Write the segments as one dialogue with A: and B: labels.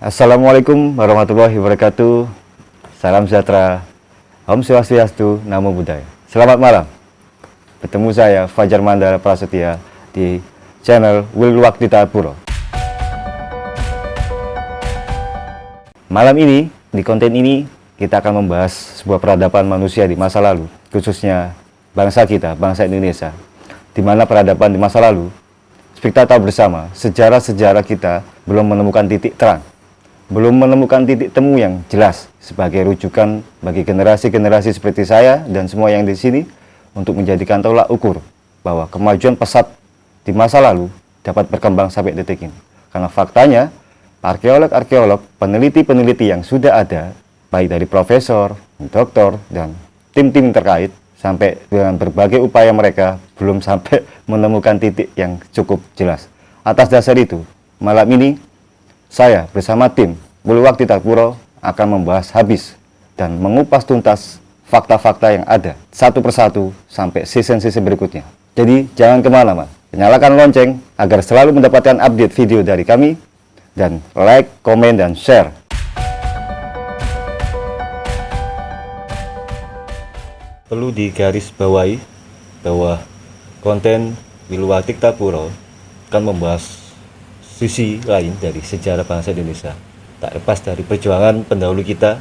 A: Assalamualaikum warahmatullahi wabarakatuh. Salam sejahtera. Om Swastiastu, Namo Buddhaya. Selamat malam. Bertemu saya Fajar Mandala Prasetya di channel Wilwaktita Puro. Malam ini, di konten ini kita akan membahas sebuah peradaban manusia di masa lalu, khususnya bangsa kita, bangsa Indonesia. Di mana peradaban di masa lalu, kita tahu bersama, sejarah-sejarah kita belum menemukan titik terang, belum menemukan titik temu yang jelas sebagai rujukan bagi generasi-generasi seperti saya dan semua yang di sini untuk menjadikan tolak ukur bahwa kemajuan pesat di masa lalu dapat berkembang sampai detik ini. Karena faktanya, arkeolog-arkeolog, peneliti-peneliti yang sudah ada, baik dari profesor, doktor, dan tim-tim terkait, sampai dengan berbagai upaya mereka belum sampai menemukan titik yang cukup jelas. Atas dasar itu, malam ini saya bersama tim Wilwaktita Puro akan membahas habis dan mengupas tuntas fakta-fakta yang ada satu persatu sampai season-season berikutnya. Jadi jangan kemana-mana, nyalakan lonceng agar selalu mendapatkan update video dari kami, dan like, komen, dan share. Perlu digarisbawahi bahwa konten Wilwaktita Puro akan membahas sisi lain dari sejarah bangsa Indonesia, tak lepas dari perjuangan pendahulu kita,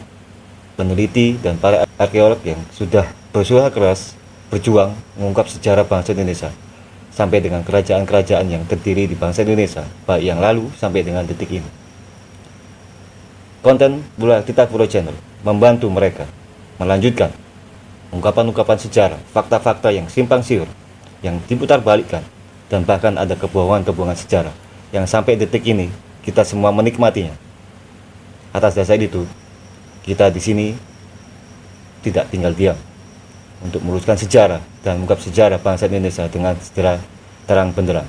A: peneliti dan para arkeolog yang sudah berusaha keras berjuang mengungkap sejarah bangsa Indonesia sampai dengan kerajaan-kerajaan yang terdiri di bangsa Indonesia, baik yang lalu sampai dengan detik ini. Konten Wilwaktita Puro Channel membantu mereka melanjutkan ungkapan-ungkapan sejarah, fakta-fakta yang simpang siur, yang diputar balikkan, dan bahkan ada kebohongan-kebohongan sejarah yang sampai detik ini kita semua menikmatinya. Atas dasar itu, kita di sini tidak tinggal diam untuk meluruskan sejarah dan mengungkap sejarah bangsa Indonesia dengan secara terang benderang.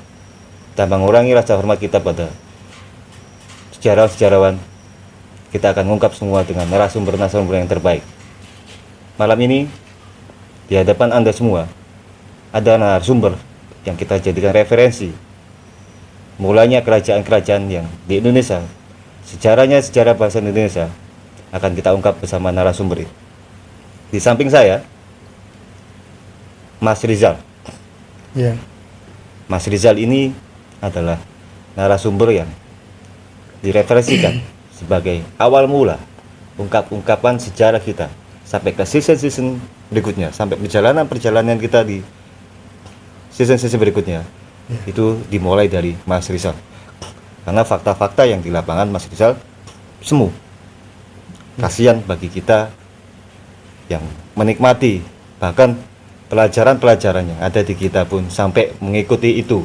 A: Tanpa mengurangi rasa hormat kita pada sejarawan-sejarawan, kita akan mengungkap semua dengan narasumber-narasumber yang terbaik. Malam ini, di hadapan Anda semua, ada narasumber yang kita jadikan referensi. Mulanya kerajaan-kerajaan yang di Indonesia, sejarahnya sejarah bangsa Indonesia, akan kita ungkap bersama narasumber ini. Di samping saya, Mas Rizal.
B: Yeah.
A: Mas Rizal ini adalah narasumber yang direferensikan sebagai awal mula ungkapan sejarah kita sampai ke season-season berikutnya, sampai perjalanan kita di season-season berikutnya. Itu dimulai dari Mas Rizal, karena fakta-fakta yang di lapangan Mas Rizal semu. Kasihan bagi kita yang menikmati, bahkan pelajaran-pelajaran yang ada di kita pun sampai mengikuti itu,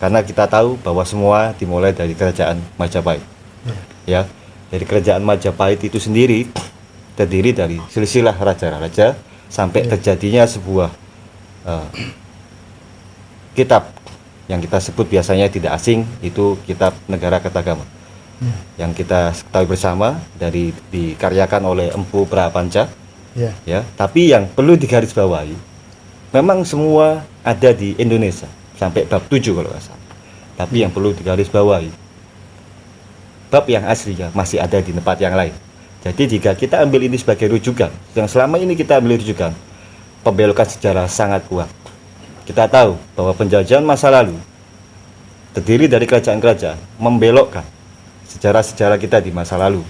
A: karena kita tahu bahwa semua dimulai dari kerajaan Majapahit. Ya, dari kerajaan Majapahit itu sendiri terdiri dari silsilah raja-raja sampai terjadinya sebuah kitab yang kita sebut biasanya tidak asing, itu kitab Negara Kertagama, yang kita ketahui bersama dari dikaryakan oleh Empu Prapanca. Ya, tapi yang perlu digarisbawahi, memang semua ada di Indonesia sampai bab 7 kalau nggak salah. Tapi yang perlu digarisbawahi, bab yang aslinya masih ada di tempat yang lain. Jadi jika kita ambil ini sebagai rujukan, yang selama ini kita ambil rujukan, pembelokan sejarah sangat kuat. Kita tahu bahwa penjajahan masa lalu terdiri dari kerajaan-kerajaan membelokkan sejarah-sejarah kita di masa lalu.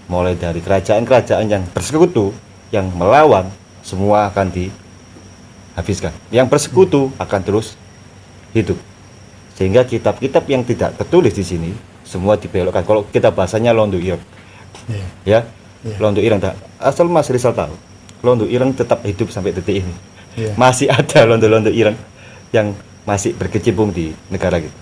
A: Mulai dari kerajaan-kerajaan yang bersekutu, yang melawan, semua akan dihabiskan. Yang bersekutu akan terus hidup. Sehingga kitab-kitab yang tidak tertulis di sini semua dibelokkan. Kalau kita bahasanya Londo Ireng. Ya, Londo Ireng. Asal Mas Rizal tahu, Londo Ireng tetap hidup sampai detik ini. Masih ada Londo-Londo Ireng yang masih berkecimpung di negara kita.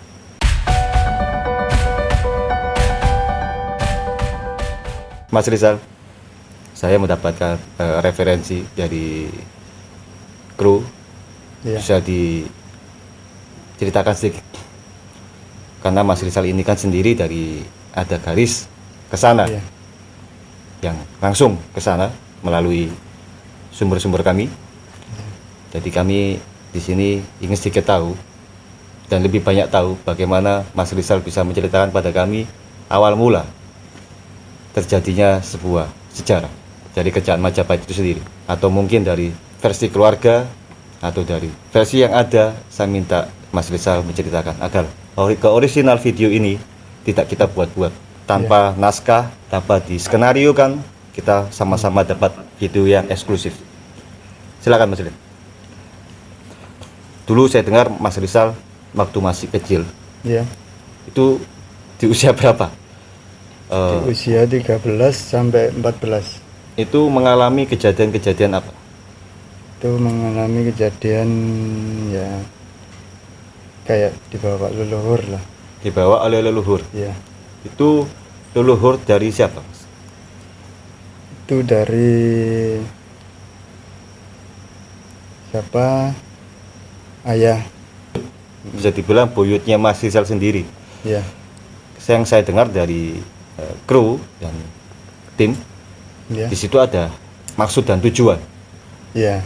A: Mas Rizal, saya mendapatkan referensi dari kru. Bisa diceritakan sedikit, karena Mas Rizal ini kan sendiri dari ada garis ke sana, yang langsung ke sana melalui sumber-sumber kami. Jadi kami di sini ingin sedikit tahu dan lebih banyak tahu bagaimana Mas Rizal bisa menceritakan pada kami awal mula terjadinya sebuah sejarah dari kerajaan Majapahit itu sendiri, atau mungkin dari versi keluarga atau dari versi yang ada. Saya minta Mas Rizal menceritakan agar ke original video ini tidak kita buat-buat tanpa naskah, tanpa di skenario kan, kita sama-sama dapat video yang eksklusif. Silakan Mas Rizal. Dulu saya dengar Mas Rizal waktu masih kecil, itu di usia berapa?
B: Di usia 13 sampai 14.
A: Itu mengalami kejadian-kejadian apa?
B: Itu mengalami kejadian ya kayak dibawa leluhur lah.
A: Dibawa oleh leluhur.
B: Iya.
A: Itu leluhur dari siapa, Mas?
B: Itu dari siapa? Ayah.
A: Bisa dibilang buyutnya Mas Rizal sendiri.
B: Iya.
A: Yang saya dengar dari kru dan tim, di situ ada maksud dan tujuan.
B: Iya.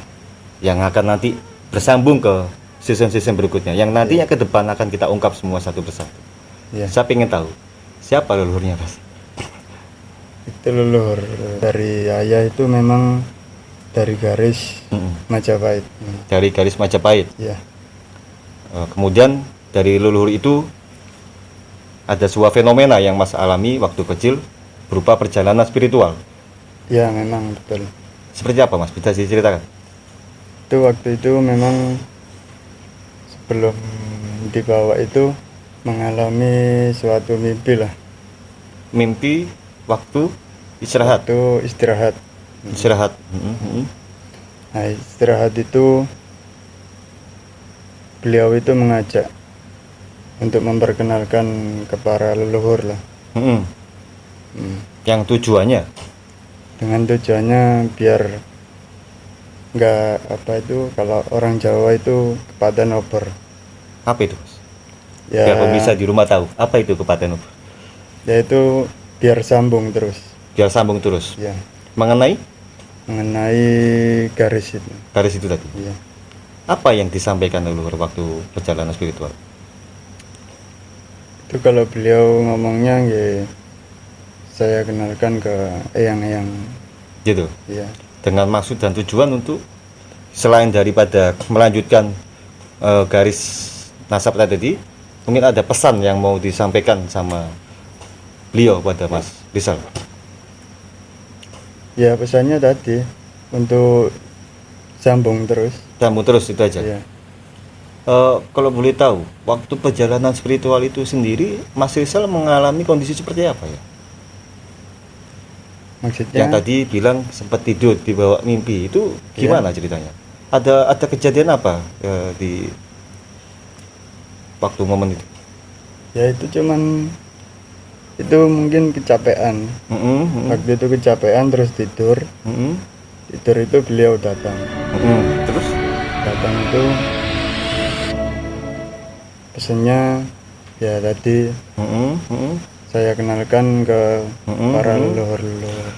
A: Yang akan nanti bersambung ke season-season berikutnya, yang nantinya ke depan akan kita ungkap semua satu persatu. Saya ingin tahu siapa leluhurnya, Mas?
B: Itu leluhur dari ayah itu memang dari garis Majapahit.
A: Dari garis Majapahit.
B: Iya.
A: Kemudian dari leluhur itu ada sebuah fenomena yang Mas alami waktu kecil berupa perjalanan spiritual.
B: Iya, memang betul.
A: Seperti apa, Mas? Bisa diceritakan?
B: Itu waktu itu memang sebelum dibawa itu mengalami suatu mimpi lah.
A: Mimpi waktu istirahat.
B: Waktu istirahat.
A: Istirahat.
B: Nah, istirahat itu beliau itu mengajak untuk memperkenalkan ke para leluhur lah.
A: Yang tujuannya?
B: Dengan tujuannya biar nggak apa itu, kalau orang Jawa itu kepaten obor.
A: Apa itu, Mas?
B: Ya,
A: biar pemirsa di rumah tahu apa itu kepaten obor.
B: Yaitu biar sambung terus.
A: Biar sambung terus.
B: Ya.
A: Mengenai
B: garis itu.
A: Garis itu tadi.
B: Ya.
A: Apa yang disampaikan leluhur waktu perjalanan spiritual?
B: Itu kalau beliau ngomongnya ya, saya kenalkan ke eyang-eyang.
A: Gitu.
B: Iya.
A: Dengan maksud dan tujuan untuk selain daripada melanjutkan garis nasab tadi, mungkin ada pesan yang mau disampaikan sama beliau pada Mas Rizal.
B: Ya, pesannya tadi untuk sambung terus.
A: Sambung terus itu aja.
B: Iya.
A: Kalau boleh tahu, waktu perjalanan spiritual itu sendiri, Mas Rizal mengalami kondisi seperti apa ya?
B: Maksudnya?
A: Yang tadi bilang sempat tidur di bawah mimpi, itu gimana ceritanya? Ada kejadian apa di waktu momen itu?
B: Ya itu cuman itu mungkin kecapean. Waktu itu kecapean terus tidur. Tidur itu beliau datang.
A: Terus?
B: Datang itu pesannya ya tadi saya kenalkan ke para leluhur-leluhur.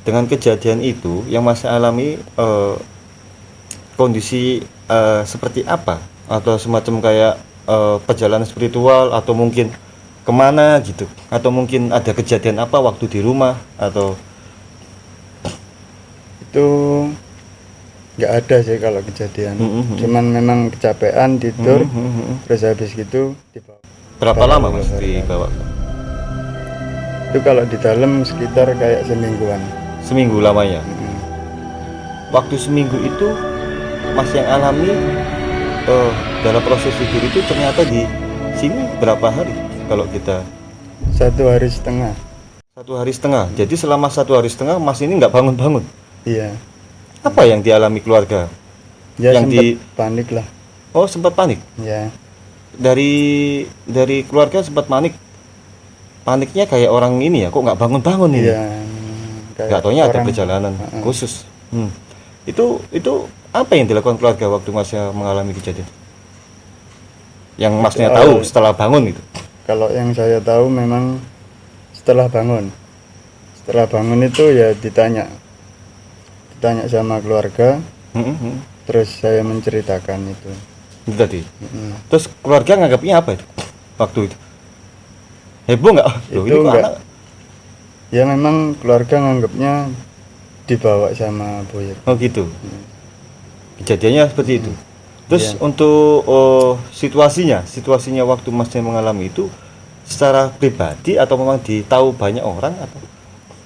A: Dengan kejadian itu yang Mas alami, kondisi seperti apa? Atau semacam kayak perjalanan spiritual, atau mungkin kemana gitu? Atau mungkin ada kejadian apa waktu di rumah? Atau
B: itu nggak ada sih kalau kejadian. Cuman memang kecapean tidur. Terus habis gitu dibawa.
A: Berapa lama Mas dibawa?
B: Itu kalau di dalam sekitar kayak semingguan.
A: Seminggu lamanya. Waktu seminggu itu Mas yang alami dalam proses tidur itu ternyata di sini berapa hari? Kalau kita
B: 1 hari setengah.
A: 1 hari setengah. Jadi selama 1 hari setengah Mas ini nggak bangun-bangun.
B: Iya.
A: Apa yang dialami keluarga?
B: Ya,
A: yang
B: sempat panik lah.
A: Oh, sempat panik.
B: Ya.
A: Dari keluarga sempat panik. Paniknya kayak orang ini ya, kok nggak bangun-bangun ini?
B: Iya.
A: Nggak taunya ada perjalanan khusus. Itu apa yang dilakukan keluarga waktu Masnya mengalami kejadian? Yang Masnya tahu setelah bangun itu?
B: Kalau yang saya tahu memang setelah bangun. Setelah bangun itu ya ditanya sama keluarga. Terus saya menceritakan itu.
A: Itu tadi. Terus keluarga nganggapnya apa itu waktu itu? Heboh nggak?
B: Itu enggak. Ya memang keluarga nganggapnya dibawa sama buyut.
A: Oh gitu. Kejadiannya seperti itu. Terus
B: Iya.
A: untuk situasinya waktu Masnya mengalami itu secara pribadi atau memang ditahu banyak orang atau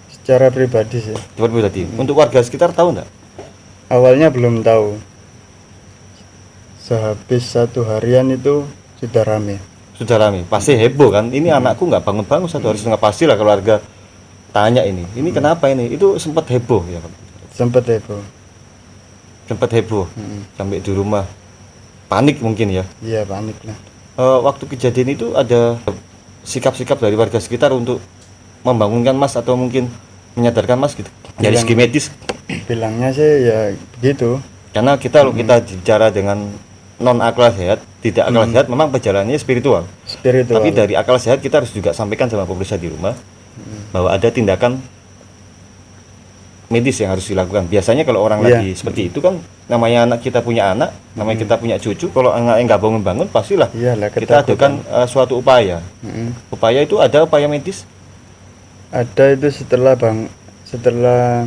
B: Secara pribadi sih.
A: secara pribadi? Untuk warga sekitar tahu nggak?
B: Awalnya belum tahu. Sehabis 1 harian itu sudah rame.
A: Sudah rame, pasti heboh kan? Ini anakku nggak bangun-bangun 1 hari setengah, pasti lah keluarga tanya ini kenapa ini? Itu sempat heboh ya, Pak?
B: Sempat heboh.
A: Sempat heboh sampai di rumah panik mungkin ya.
B: Iya, panik lah.
A: Waktu kejadian itu ada sikap-sikap dari warga sekitar untuk membangunkan Mas atau mungkin menyadarkan Mas gitu dari segi medis,
B: Bilangnya sih ya begitu.
A: karena kita bicara dengan non akal sehat, tidak akal sehat, memang perjalanannya spiritual.
B: Spiritual.
A: Tapi dari akal sehat kita harus juga sampaikan sama pemirsa di rumah bahwa ada tindakan medis yang harus dilakukan. Biasanya kalau orang
B: Iya.
A: lagi seperti itu kan, namanya anak kita punya anak, namanya kita punya cucu, kalau anaknya nggak bangun-bangun pastilah
B: Iyalah,
A: kita adakan suatu upaya.
B: Mm-mm.
A: Upaya itu ada upaya medis.
B: Ada itu setelah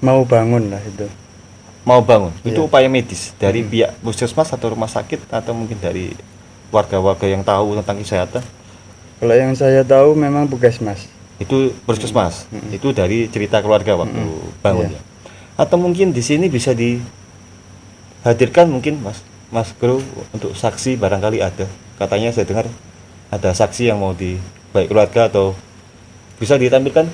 B: mau bangun lah itu.
A: Mau bangun itu
B: Iya.
A: upaya medis dari pihak puskesmas atau rumah sakit atau mungkin dari warga-warga yang tahu tentang kesehatan.
B: Kalau yang saya tahu memang puskesmas.
A: Itu puskesmas. Itu dari cerita keluarga waktu bangun
B: Iya.
A: ya. Atau mungkin di sini bisa dihadirkan mungkin Mas Guru untuk saksi, barangkali ada. Katanya saya dengar ada saksi yang mau baik keluarga atau bisa ditampilkan.